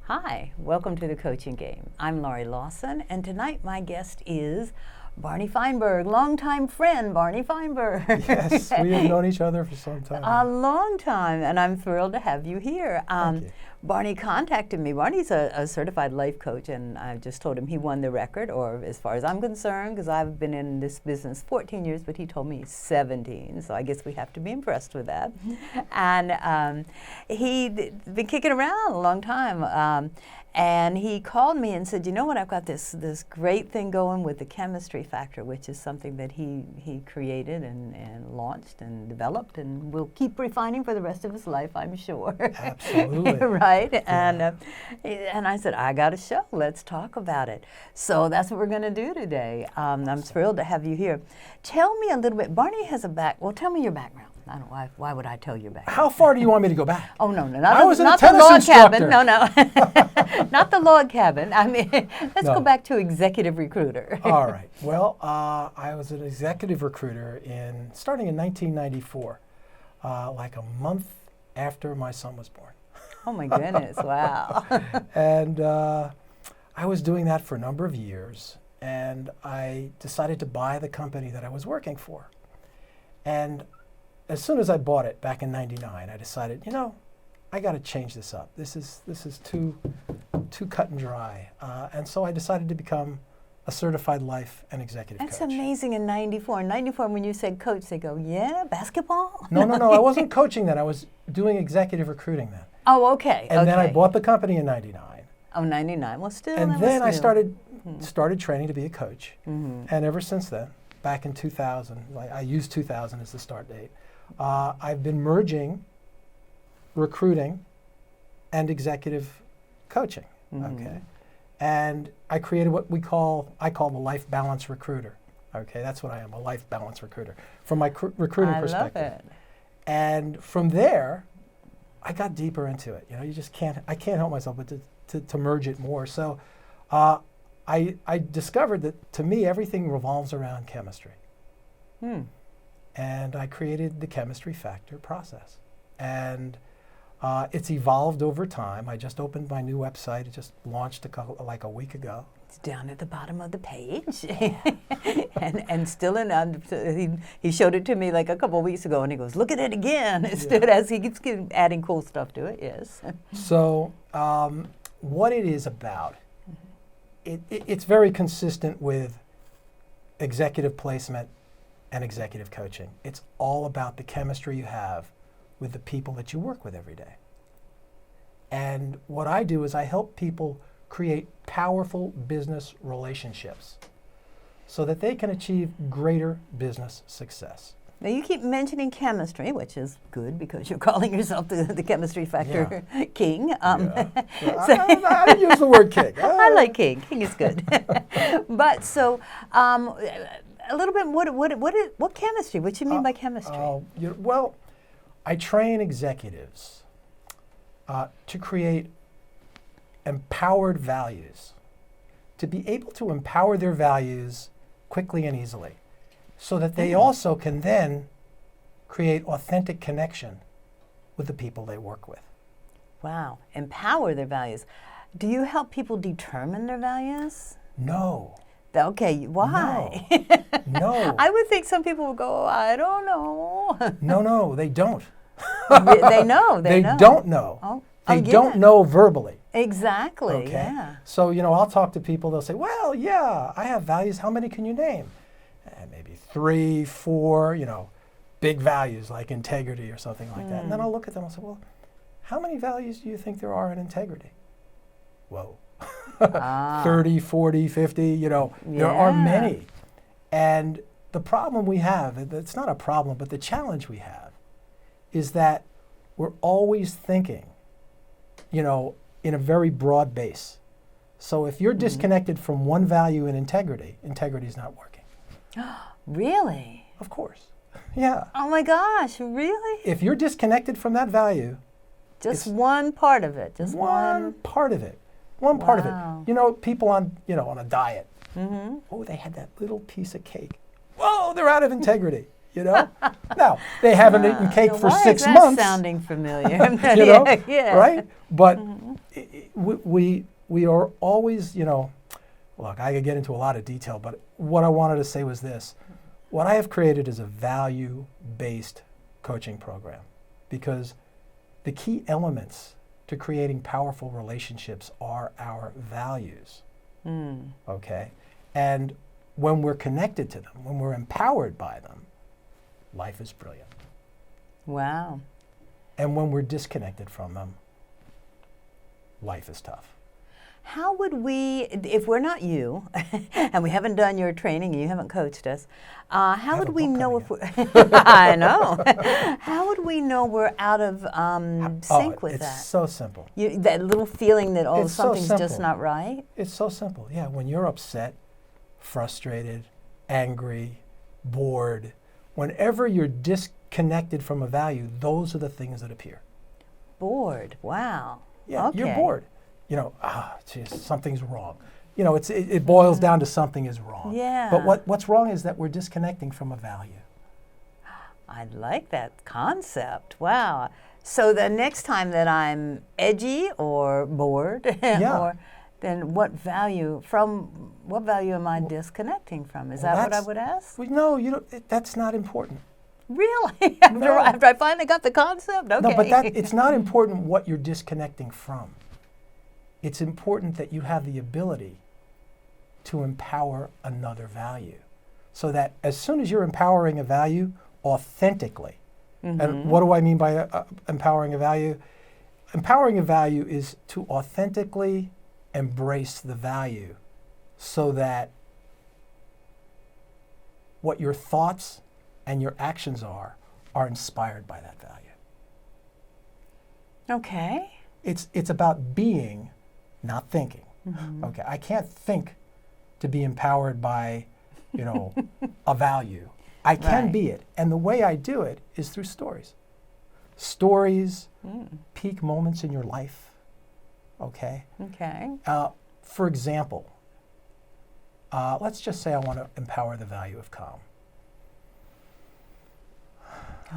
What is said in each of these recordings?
Hi, welcome to the Coaching Game. I'm Laurie Lawson, and tonight my guest is Barney Feinberg, longtime friend Barney Feinberg. Yes, we have known each other for some time. A long time, and I'm thrilled to have you here. Thank you. Barney contacted me. Barney's a certified life coach, and I just told him he won the record, or as far as I'm concerned, because I've been in this business 14 years, but he told me 17, so I guess we have to be impressed with that. And he'd been kicking around a long time. And he called me and said, you know what, I've got this great thing going with the chemistry factor, which is something that he created and launched and developed and will keep refining for the rest of his life, I'm sure. Absolutely. Right? Yeah. And I said, I got a show. Let's talk about it. So that's what we're going to do today. I'm thrilled to have you here. Tell me a little bit. Barney has well, tell me your background. I don't know, why would I tell you background? How far do you want me to go back? Oh, no, I was not a the tennis log instructor. cabin. No. Not the log cabin. I mean, let's go back to executive recruiter. All right. Well, I was an executive recruiter starting in 1994, like a month after my son was born. Oh, my goodness. Wow. And I was doing that for a number of years, and I decided to buy the company that I was working for. And as soon as I bought it back in '99, I decided, I got to change this up. This is too cut and dry. And so I decided to become a certified life and executive coach. That's amazing in '94. In '94, when you said coach, they go, yeah, basketball? No. I wasn't coaching then. I was doing executive recruiting then. Oh, okay. And then I bought the company in '99. Oh, '99. Well, still. And then I started training to be a coach. Mm-hmm. And ever since then, back in 2000, I used 2000 as the start date, I've been merging recruiting and executive coaching. Mm-hmm. Okay, and I created what I call the life balance recruiter. Okay, that's what I am, a life balance recruiter from my recruiting perspective. I love it. And from there, I got deeper into it. I can't help myself but to merge it more. So I discovered that to me everything revolves around chemistry. And I created the chemistry factor process. And it's evolved over time. I just opened my new website. It just launched like a week ago. It's down at the bottom of the page. and still he showed it to me like a couple of weeks ago, and he goes, look at it again. It stood as he keeps adding cool stuff to it, yes. So what it is about, it's very consistent with executive placement and executive coaching. It's all about the chemistry you have with the people that you work with every day. And what I do is I help people create powerful business relationships so that they can achieve greater business success. Now you keep mentioning chemistry, which is good because you're calling yourself the chemistry factor king. I didn't use the word king. I like king. King is good. But so a little bit. What chemistry? What you mean by chemistry? Well, I train executives to create empowered values, to be able to empower their values quickly and easily, so that they also can then create authentic connection with the people they work with. Wow, empower their values. Do you help people determine their values? No. Okay, why? No. I would think some people would go, I don't know. No, they don't. They know. They don't know. Oh, they don't know verbally. Exactly. Okay. Yeah. So, I'll talk to people, they'll say, well, yeah, I have values. How many can you name? Maybe 3, 4, big values like integrity or something like that. And then I'll look at them and say, well, how many values do you think there are in integrity? Whoa. 30, 40, 50, there are many. And the problem we have, it's not a problem, but the challenge we have is that we're always thinking, in a very broad base. So if you're disconnected from one value in integrity is not working. Really? Of course. Yeah. Oh my gosh, really? If you're disconnected from that value, just one part of it. Just one part of it. One part of it. People on a diet. Oh, they had that little piece of cake. Whoa, they're out of integrity. Now they haven't eaten cake for 6 months. Sounding familiar? Right? But we are always, look, I could get into a lot of detail, but what I wanted to say was this. What I have created is a value-based coaching program, because the key elements to creating powerful relationships are our values, okay? And when we're connected to them, when we're empowered by them, life is brilliant. Wow. And when we're disconnected from them, life is tough. How would we, if we're not you, and we haven't done your training, and you haven't coached us, how would we know if we're, I know, how would we know we're out of sync with that? It's so simple. That little feeling that, It's so something's just simple. not right? It's so simple, yeah. When you're upset, frustrated, angry, bored, whenever you're disconnected from a value, those are the things that appear. Bored, wow. Yeah, okay. You're bored. Geez, something's wrong. It boils down to something is wrong. Yeah. But what's wrong is that we're disconnecting from a value. I like that concept. Wow. So the next time that I'm edgy or bored, Yeah. then what value am I disconnecting from? Is that what I would ask? No, you don't. That's not important. Really? No. After I finally got the concept? Okay. No, but it's not important what you're disconnecting from. It's important that you have the ability to empower another value, so that as soon as you're empowering a value authentically, and what do I mean by empowering a value? Empowering a value is to authentically embrace the value, so that what your thoughts and your actions are inspired by that value. Okay. It's about being, not thinking. Okay, I can't think to be empowered by, a value. I can Right. be it, and the way I do it is through stories. Stories, peak moments in your life. Okay. Okay. For example, let's just say I want to empower the value of calm.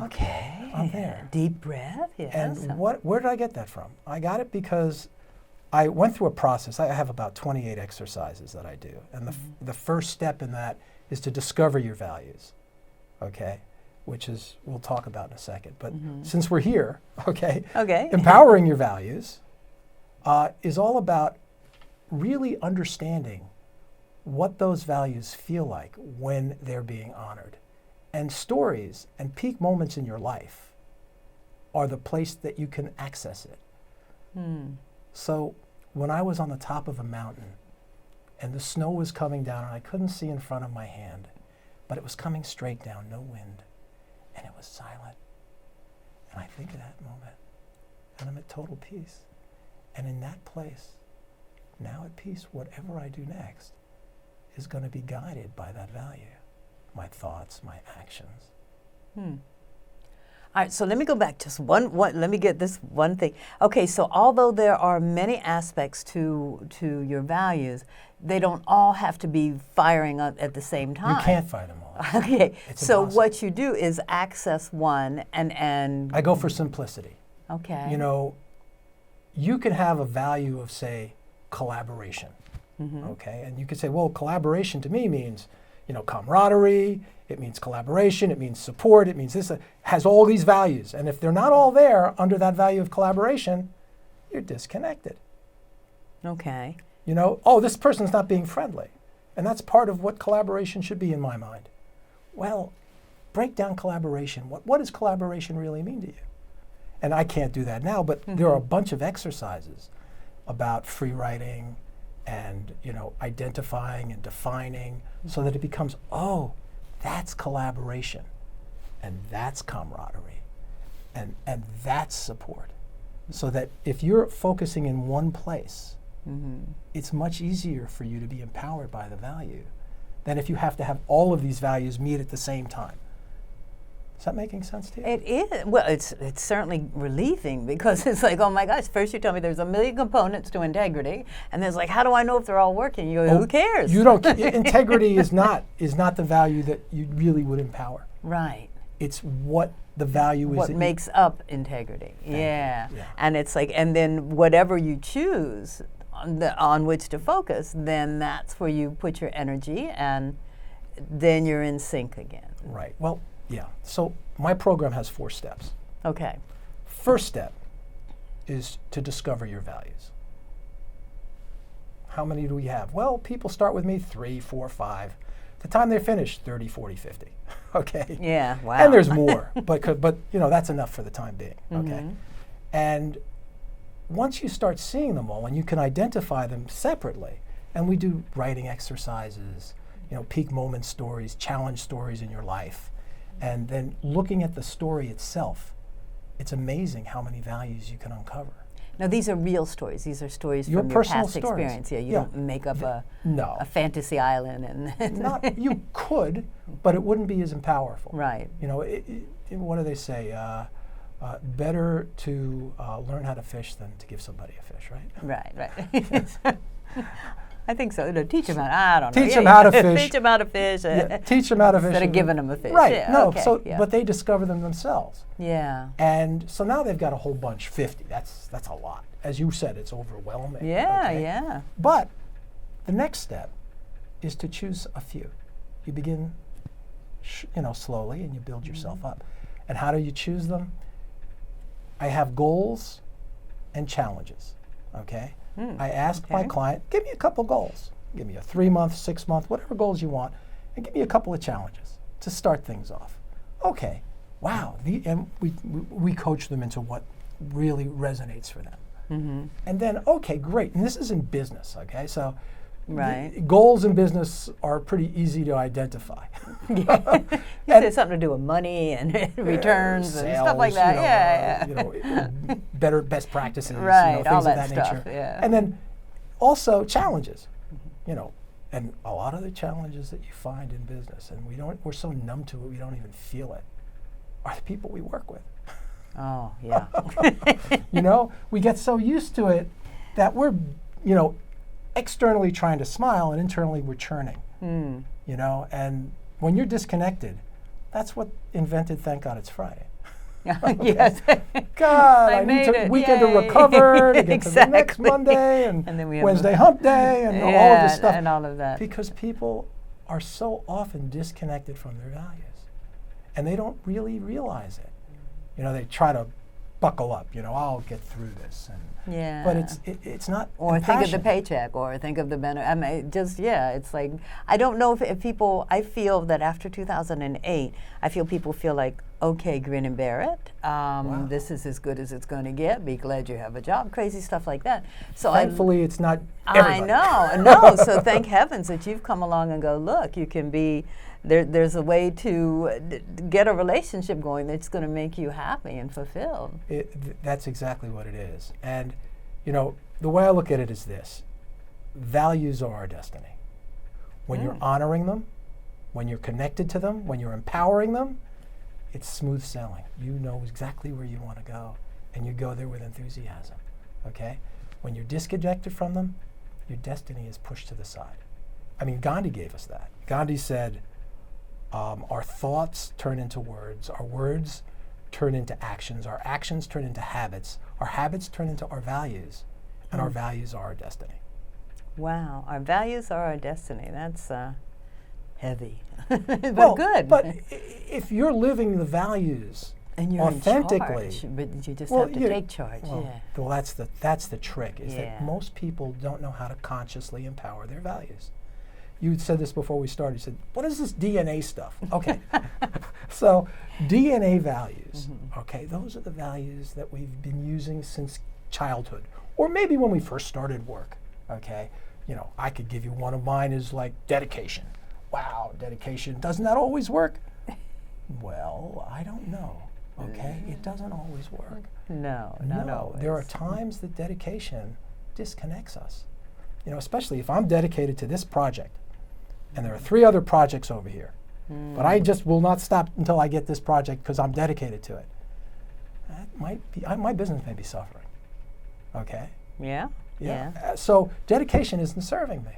Okay. I'm there. Deep breath, yes. And where did I get that from? I got it because I went through a process. I have about 28 exercises that I do. And the first step in that is to discover your values, okay? Which is, we'll talk about in a second. But since we're here, okay? Okay. Empowering your values is all about really understanding what those values feel like when they're being honored. And stories and peak moments in your life are the place that you can access it. So when I was on the top of a mountain and the snow was coming down and I couldn't see in front of my hand, but it was coming straight down, no wind, and it was silent. And I think of that moment, and I'm at total peace. And in that place, now at peace, whatever I do next is going to be guided by that value. My thoughts, my actions. All right, so let me go back just one. Let me get this one thing. Okay, so although there are many aspects to your values, they don't all have to be firing up at the same time. You can't fight them all. Okay, It's so impossible. what you do is access one and I go for simplicity. okay. You can have a value of, say, collaboration. Okay, and you could say, well, collaboration to me means, camaraderie, it means collaboration, it means support, it means this, has all these values. And if they're not all there under that value of collaboration, you're disconnected. Okay. This person's not being friendly. And that's part of what collaboration should be in my mind. Well, break down collaboration. What does collaboration really mean to you? And I can't do that now, but there are a bunch of exercises about free writing and identifying and defining, so that it becomes, that's collaboration, and that's camaraderie, and that's support. So that if you're focusing in one place, it's much easier for you to be empowered by the value than if you have to have all of these values meet at the same time. Is that making sense to you? It is. Well, it's certainly relieving, because it's like, oh my gosh, first you tell me there's a million components to integrity, and there's like, how do I know if they're all working? You go, who cares? You don't. Integrity is not the value that you really would empower. Right. It's what the value is. What makes up integrity. Yeah. Yeah. And it's like, and then whatever you choose on which to focus, then that's where you put your energy, and then you're in sync again. Right. Well, yeah. So my program has 4 steps. Okay. First step is to discover your values. How many do we have? Well, people start with me 3, 4, 5. The time they finish, 30, 40, 50. Okay. Yeah. Wow. And there's more, but that's enough for the time being. Okay. And once you start seeing them all, and you can identify them separately, and we do writing exercises, peak moment stories, challenge stories in your life, and then looking at the story itself, it's amazing how many values you can uncover. Now, these are real stories. These are stories Your from your personal past stories. experience. Yeah, you don't make up a fantasy island and Not you could, but it wouldn't be as powerful. Right. What do they say? Better to learn how to fish than to give somebody a fish, right? Right. I think so. Teach them how. I don't know. Teach them how to fish. Teach them how to fish. Teach them how to fish. Instead of giving them a fish. Right. Yeah, No. okay, But they discover them themselves. Yeah. And so now they've got a whole bunch. 50. That's a lot. As you said, it's overwhelming. Yeah. Okay? Yeah. But the next step is to choose a few. You begin, slowly, and you build yourself up. And how do you choose them? I have goals and challenges. Okay. I asked my client, give me a couple goals. Give me a 3-month, 6-month, whatever goals you want, and give me a couple of challenges to start things off. Okay, wow. And we coach them into what really resonates for them. And then, okay, great. And this is in business, okay? So goals in business are pretty easy to identify. You said something to do with money and returns and stuff like that. Best practices, right, things all of that that stuff. nature. Yeah. And then also challenges, and a lot of the challenges that you find in business, and we're so numb to it, we don't even feel it, are the people we work with. Oh, yeah. We get so used to it that we're, externally trying to smile and internally we're churning. And when you're disconnected, that's what invented Thank God It's Friday. Yes. God, I need a weekend to recover to get to the next Monday and then we have Wednesday hump day and all of this stuff. And all of that. Because people are so often disconnected from their values, and they don't really realize it. They try to buckle up. I'll get through this. But it's not. Or think of the paycheck, or think of the benefit. I mean, it's like, I don't know if people, I feel that after 2008, I feel people feel like, okay, grin and bear it. This is as good as it's going to get. Be glad you have a job. Crazy stuff like that. So thankfully, it's not everybody. I know. So thank heavens that you've come along and go, look, you can be, there's a way to get a relationship going that's going to make you happy and fulfilled. That's exactly what it is. And, the way I look at it is this. Values are our destiny. When you're honoring them, when you're connected to them, when you're empowering them, it's smooth sailing. You know exactly where you want to go, and you go there with enthusiasm, okay? When you're disconnected from them, your destiny is pushed to the side. I mean, Gandhi gave us that. Gandhi said, our thoughts turn into words, our words turn into actions, our actions turn into habits, our habits turn into our values, and our values are our destiny. Wow, our values are our destiny. That's heavy, but good. But if you're living the values and you're authentically, in charge, but you just have to take charge. Well, that's the trick. Is that most people don't know how to consciously empower their values. You said this before we started. You said, "What is this DNA stuff?" Okay, so DNA values. Okay, those are the values that we've been using since childhood, or maybe when we first started work. Okay, I could give you one of mine is like dedication. Wow, dedication. Doesn't that always work? Well, I don't know. Okay, it doesn't always work. No, not always. There are times that dedication disconnects us. Especially if I'm dedicated to this project, and there are 3 other projects over here, but I just will not stop until I get this project because I'm dedicated to it. That might be, my business may be suffering. Okay? Yeah. So dedication isn't serving me.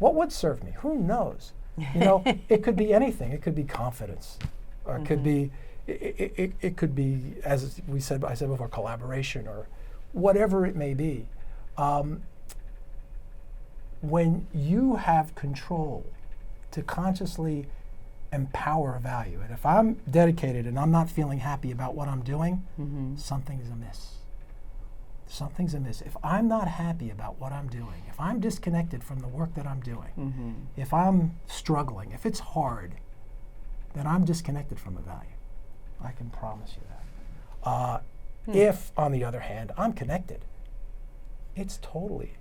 What would serve me? Who knows? It could be anything. It could be confidence. It could be, it could be, as I said before, collaboration or whatever it may be. When you have control to consciously empower a value, and if I'm dedicated and I'm not feeling happy about what I'm doing, something's amiss. Something's amiss. If I'm not happy about what I'm doing, if I'm disconnected from the work that I'm doing, if I'm struggling, if it's hard, then I'm disconnected from the value. I can promise you that. If, on the other hand, I'm connected, it's totally,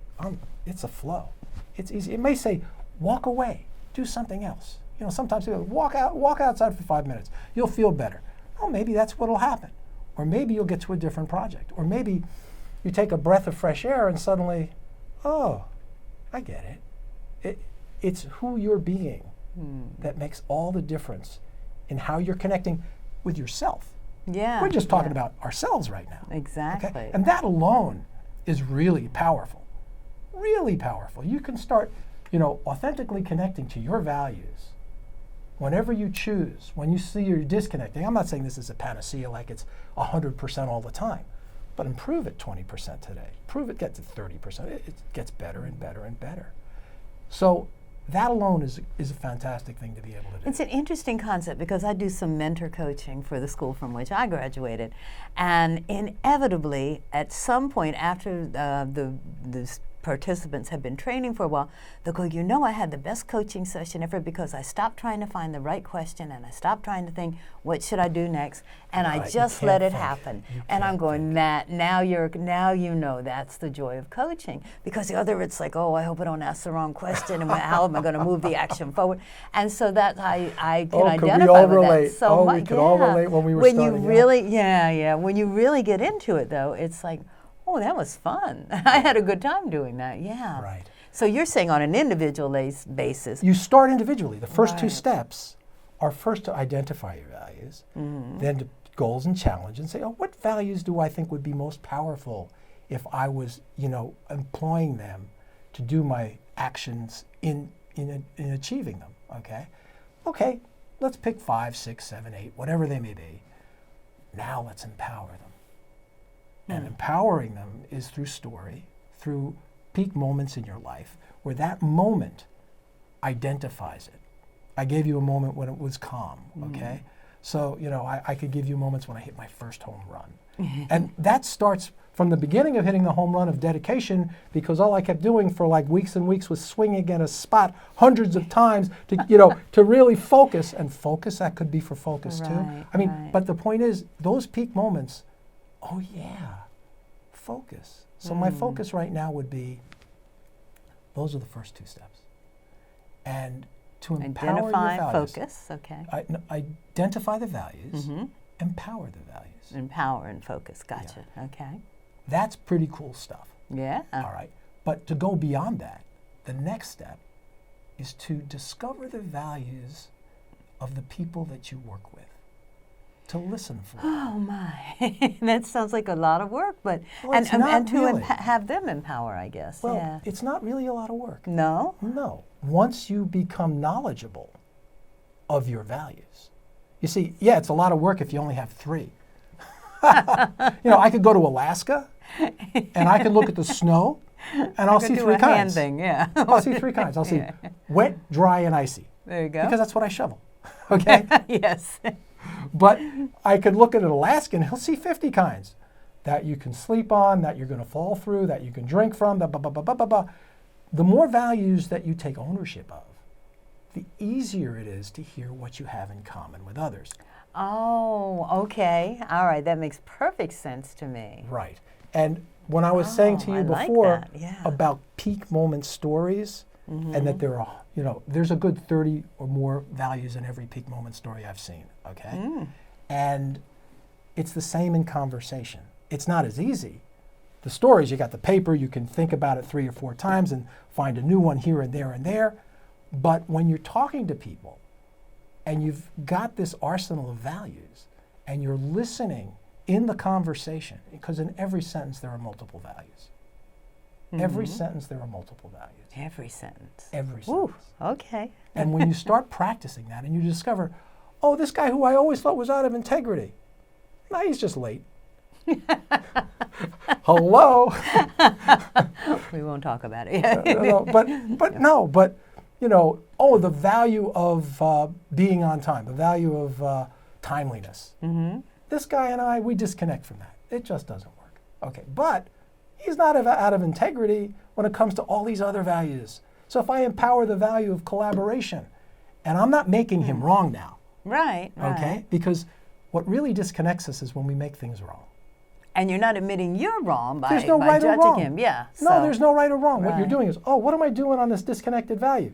it's a flow. It's easy. It may say, walk away, do something else. You know, sometimes people walk outside for 5 minutes. You'll feel better. Oh, maybe that's what'll happen. Or maybe you'll get to a different project. Or maybe you take a breath of fresh air and suddenly, oh, I get it. It's who you're being that makes all the difference in how you're connecting with yourself. Yeah. We're just talking about ourselves right now. Exactly. Okay? And that alone is really powerful. Really powerful. You can start, authentically connecting to your values whenever you choose. When you see you're disconnecting, I'm not saying this is a panacea like it's 100% all the time, but improve it 20% today. Improve it, get to 30%. It gets better and better and better. So that alone is a fantastic thing to be able to do. It's an interesting concept because I do some mentor coaching for the school from which I graduated, and inevitably, at some point after the participants have been training for a while, they'll go, I had the best coaching session ever because I stopped trying to find the right question and I stopped trying to think, what should I do next? And I just let it happen. And I'm going, now you know that's the joy of coaching. Because the other, it's like, oh, I hope I don't ask the wrong question and how am I going to move the action forward? And so that's I can identify with that so much. We could all relate when we were starting out. When you really get into it though, it's like, oh, that was fun. I had a good time doing that, yeah. Right. So you're saying on an individual basis. You start individually. The first two steps are first to identify your values, then to goals and challenge and say, oh, what values do I think would be most powerful if I was, employing them to do my actions in achieving them, okay? Okay, let's pick 5, 6, 7, 8, whatever they may be. Now let's empower them. And empowering them is through story, through peak moments in your life, where that moment identifies it. I gave you a moment when it was calm, okay? So, I could give you moments when I hit my first home run. And that starts from the beginning of hitting the home run of dedication, because all I kept doing for like weeks and weeks was swinging at a spot hundreds of times to, to really focus. And focus, that could be for focus too. But the point is, those peak moments, oh yeah, focus. So my focus right now would be, those are the first two steps. And to empower your values. Focus, okay. Identify the values, empower the values. Empower and focus, gotcha, okay. That's pretty cool stuff. Yeah. All right, but to go beyond that, the next step is to discover the values of the people that you work with. To listen for. Oh my, that sounds like a lot of work, but well, and to really. Have them empower, I guess. Well, it's not really a lot of work. No? No. Once you become knowledgeable of your values. You see, yeah, it's a lot of work if you only have 3. I could go to Alaska and I could look at the snow and I'll see 3 kinds. Thing, yeah. I'll see 3 kinds. I'll see wet, dry, and icy. There you go. Because that's what I shovel. Okay? Yes. But I could look at an Alaskan, he'll see 50 kinds that you can sleep on, that you're going to fall through, that you can drink from, The more values that you take ownership of, the easier it is to hear what you have in common with others. Oh, okay. All right. That makes perfect sense to me. Right. And when I was saying to you before yeah. about peak moment stories, and that there are, there's a good 30 or more values in every peak moment story I've seen, okay? And it's the same in conversation. It's not as easy. The stories, you got the paper, you can think about it 3 or 4 times and find a new one here and there and there. But when you're talking to people and you've got this arsenal of values and you're listening in the conversation, because in every sentence there are multiple values. Every sentence there are multiple values. Every sentence. Every sentence. Ooh, okay. And when you start practicing that and you discover, Oh, this guy who I always thought was out of integrity. No, he's just late. Hello. We won't talk about it. But the value of being on time, the value of timeliness. Mm-hmm. This guy and I, we disconnect from that. It just doesn't work. Okay, but he's not out of integrity when it comes to all these other values. So if I empower the value of collaboration, and I'm not making him wrong now. Right. Okay, because what really disconnects us is when we make things wrong. And you're not admitting you're wrong by, there's no right judging or wrong. him. Yeah. No, there's no right or wrong. What you're doing is, what am I doing on this disconnected value?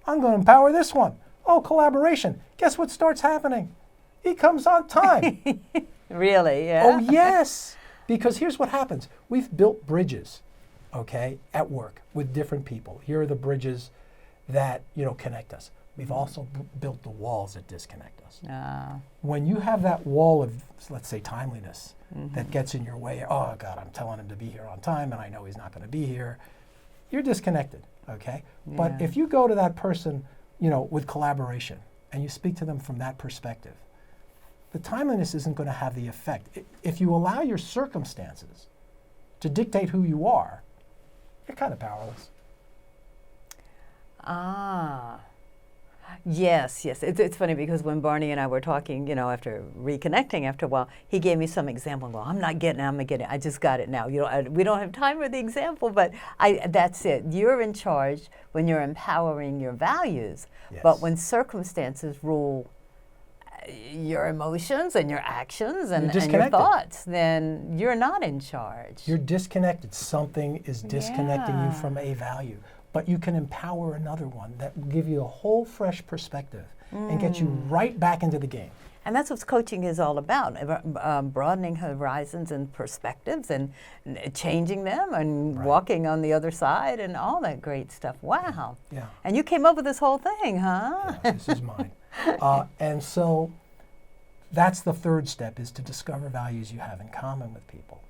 I'm going to empower this one. Oh, collaboration. Guess what starts happening? He comes on time. Really? Yeah. Oh, yes. Because here's what happens. We've built bridges, okay, at work with different people. Here are the bridges that, connect us. We've also built the walls that disconnect us. When you have that wall of, let's say, timeliness that gets in your way, oh, God, I'm telling him to be here on time, and I know he's not going to be here, you're disconnected, okay? Yeah. But if you go to that person, with collaboration, and you speak to them from that perspective, the timeliness isn't going to have the effect. If you allow your circumstances to dictate who you are, you're kind of powerless. Yes. It's funny because when Barney and I were talking, after reconnecting after a while, he gave me some example. Well, I'm not getting it. I'm getting it. I just got it now. We don't have time for the example, but that's it. You're in charge when you're empowering your values. Yes. But when circumstances rule your emotions and your actions and your thoughts, then you're not in charge. You're disconnected. Something is disconnecting you from a value. But you can empower another one that will give you a whole fresh perspective and get you right back into the game. And that's what coaching is all about, broadening horizons and perspectives and changing them and walking on the other side and all that great stuff. Wow. Yeah. And you came up with this whole thing, huh? Yeah, this is mine. And so that's the third step, is to discover values you have in common with people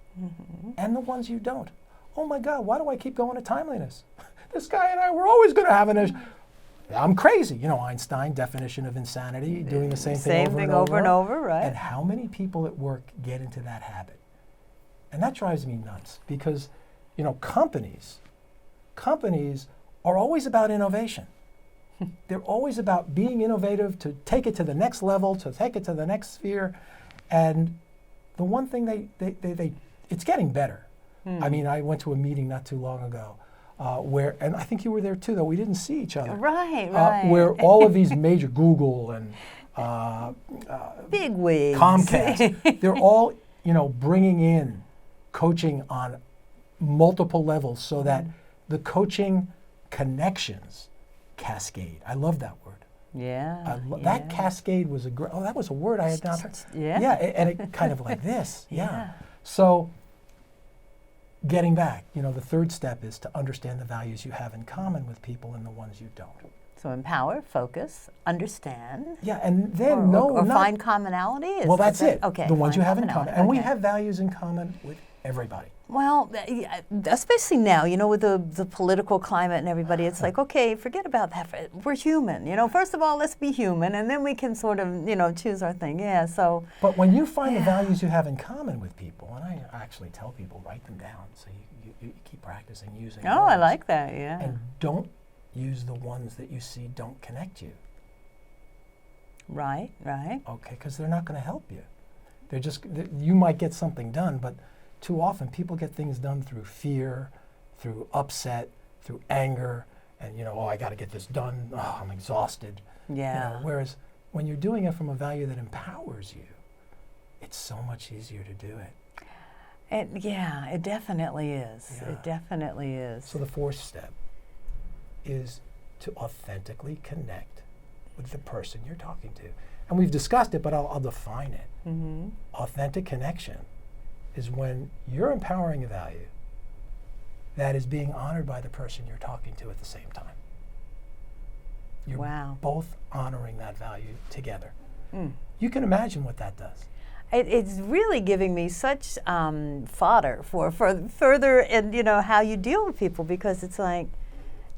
and the ones you don't. Oh my God, why do I keep going to timeliness? This guy and I, we're always going to have an issue. I'm crazy. Einstein, definition of insanity, doing the same thing over and over, right? And how many people at work get into that habit? And that drives me nuts because, companies are always about innovation. They're always about being innovative, to take it to the next level, to take it to the next sphere. And the one thing they it's getting better. I mean, I went to a meeting not too long ago where, and I think you were there too, though we didn't see each other. Right. Where all of these major Google and big wigs, Comcast, they're all, bringing in coaching on multiple levels so that the coaching connections cascade. I love that word. Yeah. That cascade was that was a word I had not heard. Yeah. Yeah, and it kind of like this. Yeah. So getting back, the third step is to understand the values you have in common with people and the ones you don't. So empower, focus, understand. Yeah, and then or find commonality? Well, that's it. Okay. The ones you have in common. And we have values in common with everybody. Well, especially now, with the political climate and everybody, it's like, okay, forget about that. We're human. First of all, let's be human, and then we can sort of, choose our thing. Yeah, so. But when you find the values you have in common with people, and I actually tell people, write them down so you keep practicing using those. I like that, yeah. And don't use the ones that you see don't connect you. Right. Okay, because they're not going to help you. You might get something done, but too often people get things done through fear, through upset, through anger, and I got to get this done. Oh, I'm exhausted. Yeah. Whereas when you're doing it from a value that empowers you, it's so much easier to do it. It definitely is. Yeah. It definitely is. So the fourth step is to authentically connect with the person you're talking to. And we've discussed it, but I'll define it. Mm-hmm. Authentic connection is when you're empowering a value that is being honored by the person you're talking to at the same time. You're both honoring that value together. You can imagine what that does. It's really giving me such fodder for further and how you deal with people, because it's like,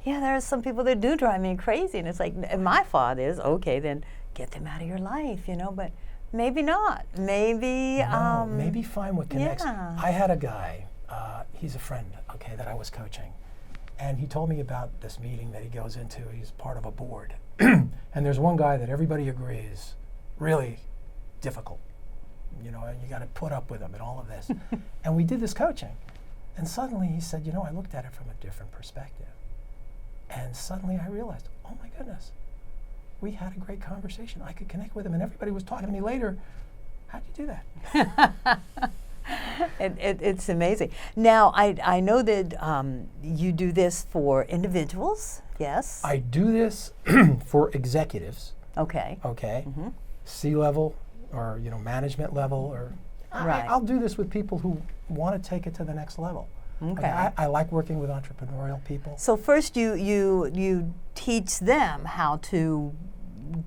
there are some people that do drive me crazy, and it's like, and my thought is, okay, then get them out of your life, but maybe not. Maybe maybe find what connects. Yeah. I had a guy, he's a friend, that I was coaching, and he told me about this meeting that he goes into. He's part of a board, and there's one guy that everybody agrees really difficult, and you got to put up with him and all of this. And we did this coaching, and suddenly he said, I looked at it from a different perspective, and suddenly I realized, oh my goodness, we had a great conversation. I could connect with him, and everybody was talking to me later. How'd you do that? It's amazing. Now, I know that you do this for individuals, yes? I do this for executives. Okay. Okay. C-level or management level, or Right. I'll do this with people who want to take it to the next level. Okay. I like working with entrepreneurial people. So first you teach them how to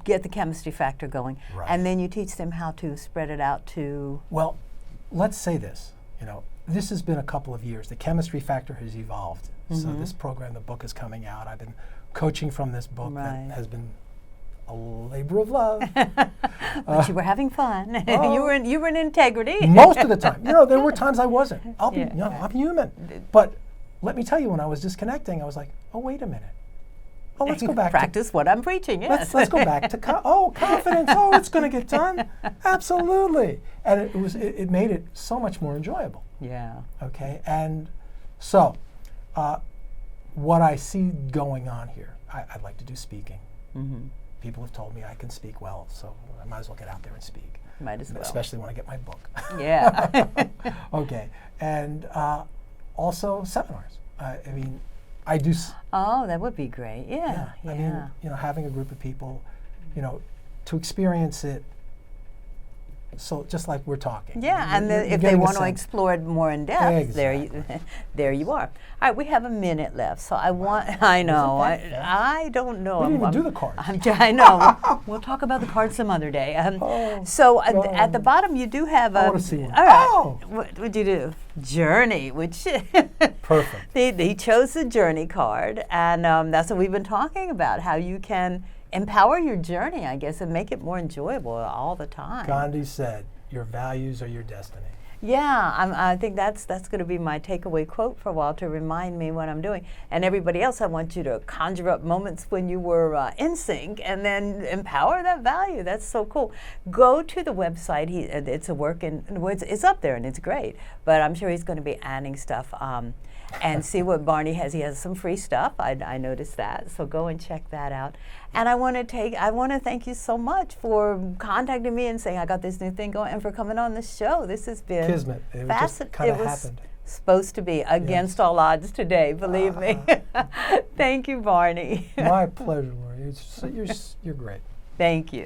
get the chemistry factor going, Right. and then you teach them how to spread it out to... Well, let's say this, this has been a couple of years. The chemistry factor has evolved. So this program, the book is coming out. I've been coaching from this book Right. that has been a labor of love. But you were having fun. Oh. you were in integrity. Most of the time. There were times I wasn't. I'm Yeah. human. But let me tell you, when I was disconnecting, I was like, oh, wait a minute. Oh, let's go back Practice what I'm preaching, yes. Let's go back to confidence. Oh, it's going to get done. Absolutely. And it made it so much more enjoyable. Yeah. Okay. And so, what I see going on here, I'd like to do speaking. People have told me I can speak well, so I might as well get out there and speak. Might as well. Especially when I get my book. Yeah. Okay. And also seminars. I do. Oh, that would be great. Yeah. I mean, having a group of people, to experience it. So just like we're talking. Yeah, and if they want to explore it more in depth, there you are. All right, we have a minute left, so I know, I don't know. We didn't even do the cards. I know. We'll talk about the cards some other day. So at the bottom, you do have a. I want to see one. All right. What would you do? Journey, which perfect. He chose the journey card, and that's what we've been talking about. How you can empower your journey, I guess, and make it more enjoyable all the time. Gandhi said, "Your values are your destiny." Yeah, I think that's going to be my takeaway quote for a while, to remind me what I'm doing. And everybody else, I want you to conjure up moments when you were in sync, and then empower that value. That's so cool. Go to the website. It's a work in it's up there and it's great. But I'm sure he's going to be adding stuff. And see what Barney has. He has some free stuff. I noticed that. So go and check that out. And I want to thank you so much for contacting me and saying I got this new thing going, and for coming on the show. This has been kismet. It just kind of happened. Supposed to be against all odds today. Believe me. Thank you, Barney. My pleasure, Laurie. You're great. Thank you.